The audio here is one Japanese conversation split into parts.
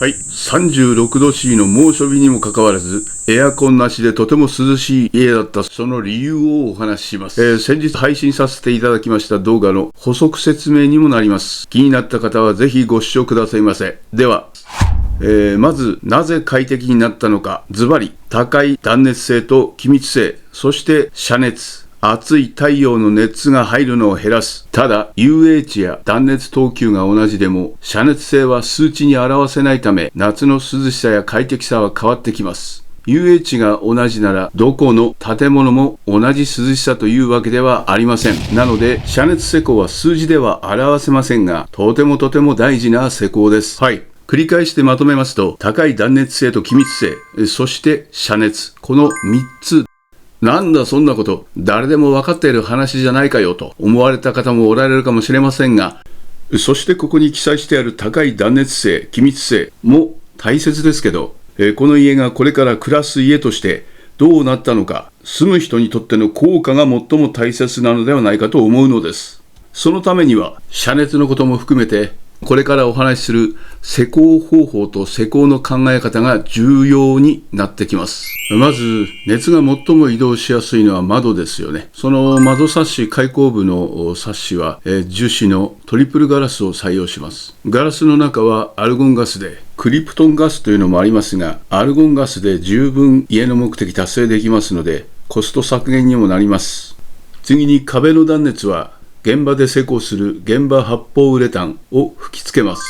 はい。36度 C の猛暑日にもかかわらず、エアコンなしでとても涼しい家だったその理由をお話しします。先日配信させていただきました動画の補足説明にもなります。気になった方はぜひご視聴くださいませ。では、まず、なぜ快適になったのか。ズバリ、高い断熱性と気密性、そして遮熱。暑い太陽の熱が入るのを減らす。ただ、UH や断熱等級が同じでも、遮熱性は数値に表せないため、夏の涼しさや快適さは変わってきます。UH が同じなら、どこの建物も同じ涼しさというわけではありません。なので、遮熱施工は数字では表せませんが、とても大事な施工です。はい。繰り返してまとめますと、高い断熱性と気密性、そして遮熱。この3つ。なんだそんなこと、誰でも分かっている話じゃないかよと思われた方もおられるかもしれませんが、そしてここに記載してある高い断熱性、気密性も大切ですけど、この家がこれから暮らす家としてどうなったのか、住む人にとっての効果が最も大切なのではないかと思うのです。そのためには、遮熱のことも含めて、これからお話しする施工方法と施工の考え方が重要になってきます。まず、熱が最も移動しやすいのは窓ですよね。その窓サッシ、開口部のサッシは、樹脂のトリプルガラスを採用します。ガラスの中はアルゴンガスで、クリプトンガスというのもありますが、アルゴンガスで十分家の目的達成できますので、コスト削減にもなります。次に壁の断熱は、現場で施工する現場発泡ウレタンを吹き付けます。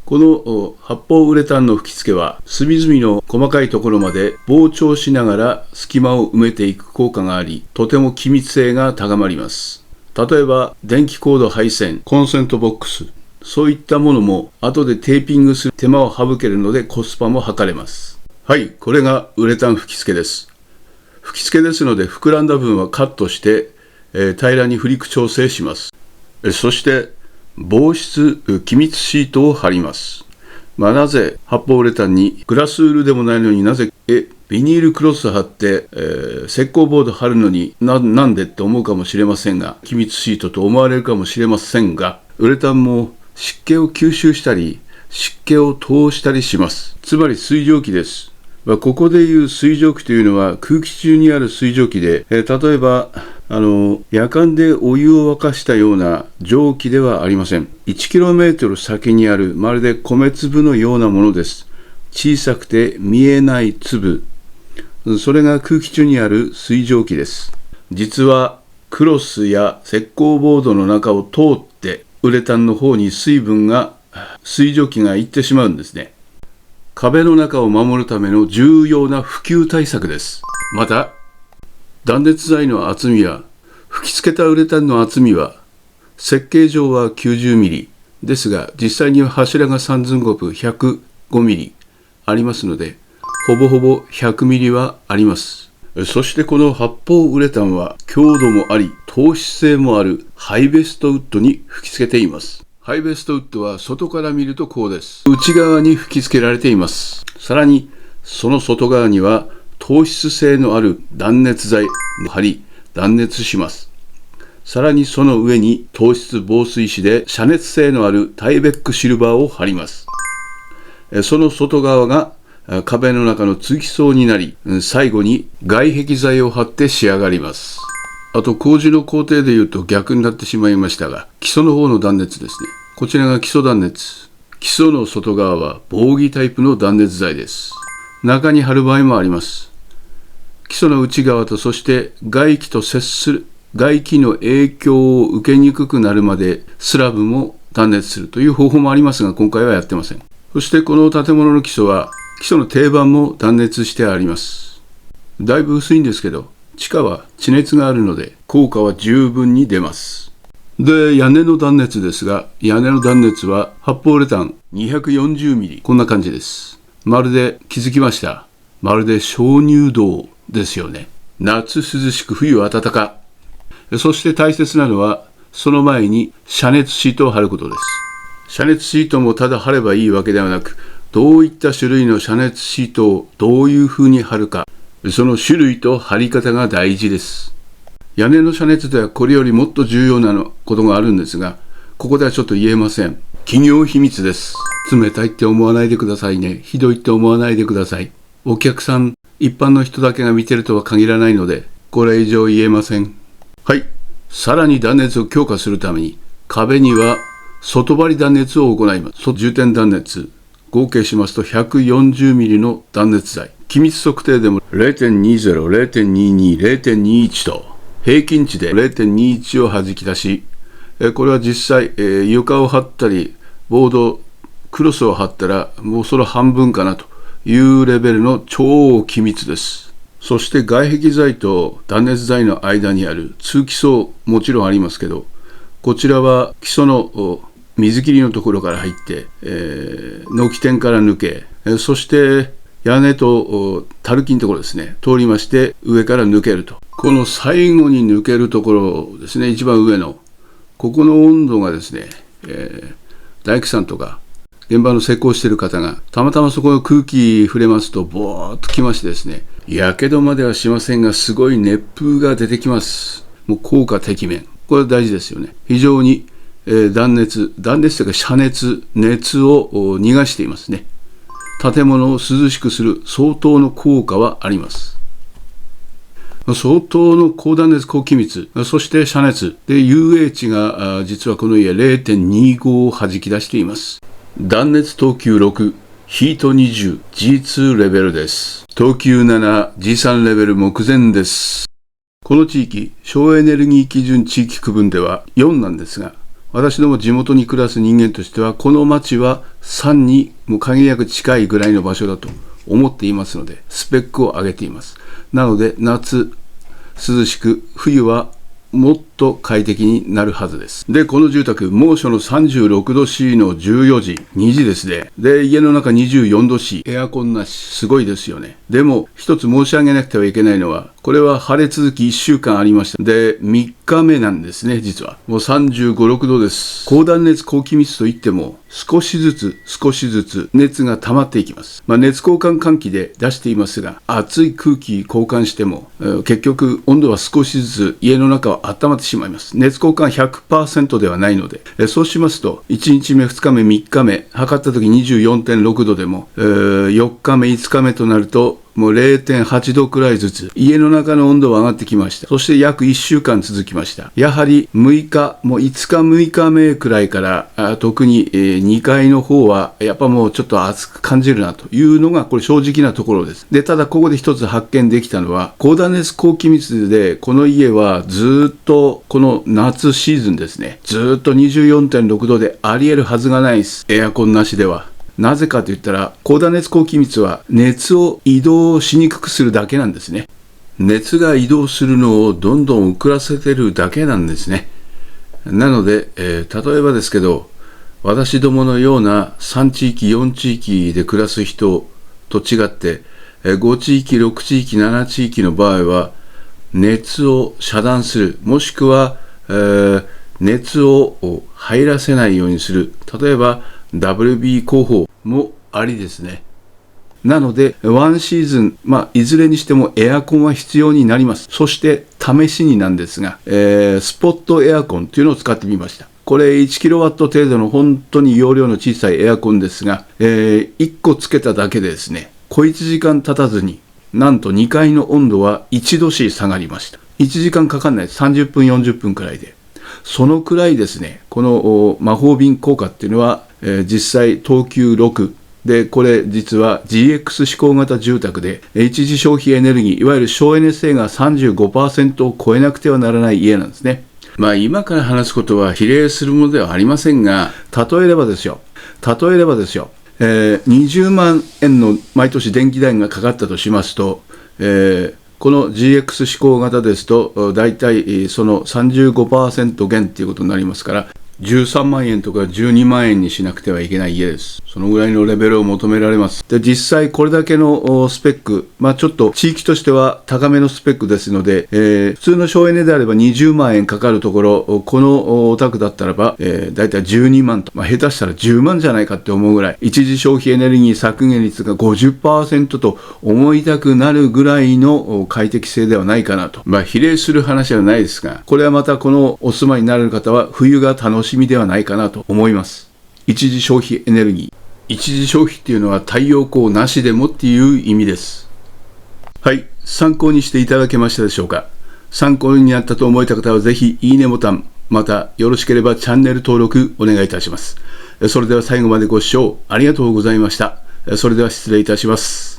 この発泡ウレタンの吹き付けは隅々の細かいところまで膨張しながら隙間を埋めていく効果があり、とても気密性が高まります。例えば電気コード配線、コンセントボックス、そういったものも後でテーピングする手間を省けるのでコスパも測れます。はい、これがウレタン吹き付けです。吹き付けですので膨らんだ分はカットして平らにフリク調整します。そして防湿気密シートを貼ります。なぜ発泡ウレタンにグラスウールでもないのになぜビニールクロス貼って、石膏ボード貼るのになんでって思うかもしれませんが、気密シートと思われるかもしれませんが、ウレタンも湿気を吸収したり湿気を通したりします。つまり水蒸気です。ここでいう水蒸気というのは空気中にある水蒸気で、例えば夜間でお湯を沸かしたような蒸気ではありません。1km 先にあるまるで米粒のようなものです。小さくて見えない粒。それが空気中にある水蒸気です。実はクロスや石膏ボードの中を通ってウレタンの方に水蒸気が行ってしまうんですね。壁の中を守るための重要な普及対策です。また、断熱材の厚みや吹き付けたウレタンの厚みは設計上は 90mm ですが、実際には柱が3寸5分 105mm ありますので、ほぼ 100mm はあります。そしてこの発泡ウレタンは強度もあり透湿性もあるハイベストウッドに吹き付けています。ハイベストウッドは外から見るとこうです。内側に吹き付けられています。さらにその外側には透湿性のある断熱材を貼り断熱します。さらにその上に透湿防水紙で遮熱性のあるタイベックシルバーを貼ります。その外側が壁の中の通気層になり、最後に外壁材を貼って仕上がります。あと工事の工程でいうと逆になってしまいましたが、基礎の方の断熱ですね。こちらが基礎断熱。基礎の外側は防擬タイプの断熱材です。中に貼る場合もあります。基礎の内側とそして外気と接する外気の影響を受けにくくなるまでスラブも断熱するという方法もありますが、今回はやってません。そしてこの建物の基礎は基礎の定板も断熱してあります。だいぶ薄いんですけど、地下は地熱があるので効果は十分に出ます。で、屋根の断熱ですが、屋根の断熱は発泡ウレタン 240mm こんな感じです。まるで気づきました。まるで鍾乳洞ですよね。夏涼しく冬暖か。そして大切なのはその前に遮熱シートを貼ることです。遮熱シートもただ貼ればいいわけではなく、どういった種類の遮熱シートをどういうふうに貼るか、その種類と貼り方が大事です。屋根の遮熱ではこれよりもっと重要なことがあるんですが、ここではちょっと言えません。企業秘密です。冷たいって思わないでくださいね。ひどいって思わないでください。お客さん、一般の人だけが見てるとは限らないので、これ以上言えません。はい。さらに断熱を強化するために、壁には外張り断熱を行います。重点断熱。合計しますと 140mm の断熱材。気密測定でも 0.20、0.22、0.21 と平均値で 0.21 を弾き出し、これは実際、床を張ったり、ボード、クロスを張ったらもうその半分かなというレベルの超気密です。そして外壁材と断熱材の間にある通気層もちろんありますけど、こちらは基礎の水切りのところから入って、軒天から抜け、そして屋根とたるきのところですね、通りまして上から抜けると。この最後に抜けるところですね、一番上のここの温度がですね、大工さんとか現場の施工している方がたまたまそこの空気触れますとボーっときましてですね、やけどまではしませんがすごい熱風が出てきます。もう効果てきめん。これは大事ですよね。非常に、断熱というか遮熱、熱を逃がしていますね。建物を涼しくする相当の効果はあります。相当の高断熱高気密、そして遮熱で UA 値が実はこの家 0.25 を弾き出しています。断熱等級6、ヒート20、G2 レベルです。等級7、G3 レベル目前です。この地域、省エネルギー基準地域区分では4なんですが、私ども地元に暮らす人間としては、この町は3にもう限りなく近いぐらいの場所だと思っていますので、スペックを上げています。なので、夏、涼しく、冬はもっと快適になるはずです。で、この住宅、猛暑の36度 C の14時、2時ですね。で、家の中24度 C、エアコンなし、すごいですよね。でも、一つ申し上げなくてはいけないのは、これは晴れ続き1週間ありました。で、3日目なんですね、実は。もう35、6度です。高断熱、高気密といっても、少しずつ熱が溜まっていきます。熱交換換気で出していますが、熱い空気交換しても、結局温度は少しずつ家の中は温まってしまいます。熱交換 100% ではないので、そうしますと、1日目、2日目、3日目、測った時 24.6 度でも、4日目、5日目となると、もう 0.8 度くらいずつ家の中の温度は上がってきました。そして約1週間続きました。やはり6日、もう5日6日目くらいから特に2階の方はやっぱもうちょっと暑く感じるなというのがこれ正直なところです。で、ただここで一つ発見できたのは、高断熱高気密でこの家はずっとこの夏シーズンですね、ずっと 24.6 度であり得るはずがないです。エアコンなしでは。なぜかといったら、高断熱高気密は熱を移動しにくくするだけなんですね。熱が移動するのをどんどん遅らせてるだけなんですね。なので、例えばですけど、私どものような3地域、4地域で暮らす人と違って、5地域、6地域、7地域の場合は、熱を遮断する、もしくは、熱を入らせないようにする。例えば、WB 工法もありですね。なので、ワンシーズン、いずれにしてもエアコンは必要になります。そして、試しになんですが、スポットエアコンというのを使ってみました。これ 1kW 程度の本当に容量の小さいエアコンですが、1個つけただけでですね、小1時間経たずに、なんと2階の温度は1度 C 下がりました。1時間かかんないです。30分、40分くらいで。そのくらいですね、この魔法瓶効果っていうのは、実際等級6で、これ実は GX 指向型住宅で一次消費エネルギー、いわゆる省エネ性が 35% を超えなくてはならない家なんですね。今から話すことは比例するものではありませんが、例えればですよ、20万円の毎年電気代がかかったとしますと、この GX 指向型ですと、だいたいその 35% 減ということになりますから、13万円とか12万円にしなくてはいけない家です。そのぐらいのレベルを求められます。で、実際これだけのスペック、ちょっと地域としては高めのスペックですので、普通の省エネであれば20万円かかるところ、このお宅だったらば、だいたい12万と、下手したら10万じゃないかって思うぐらい、一次消費エネルギー削減率が 50% と思いたくなるぐらいの快適性ではないかなと。比例する話はないですが、これはまたこのお住まいになる方は冬が楽しみではないかなと思います。一次消費エネルギー。一次消費っていうのは太陽光なしでもっていう意味です。はい、参考にしていただけましたでしょうか。参考になったと思えた方はぜひいいねボタン、またよろしければチャンネル登録お願いいたします。それでは最後までご視聴ありがとうございました。それでは失礼いたします。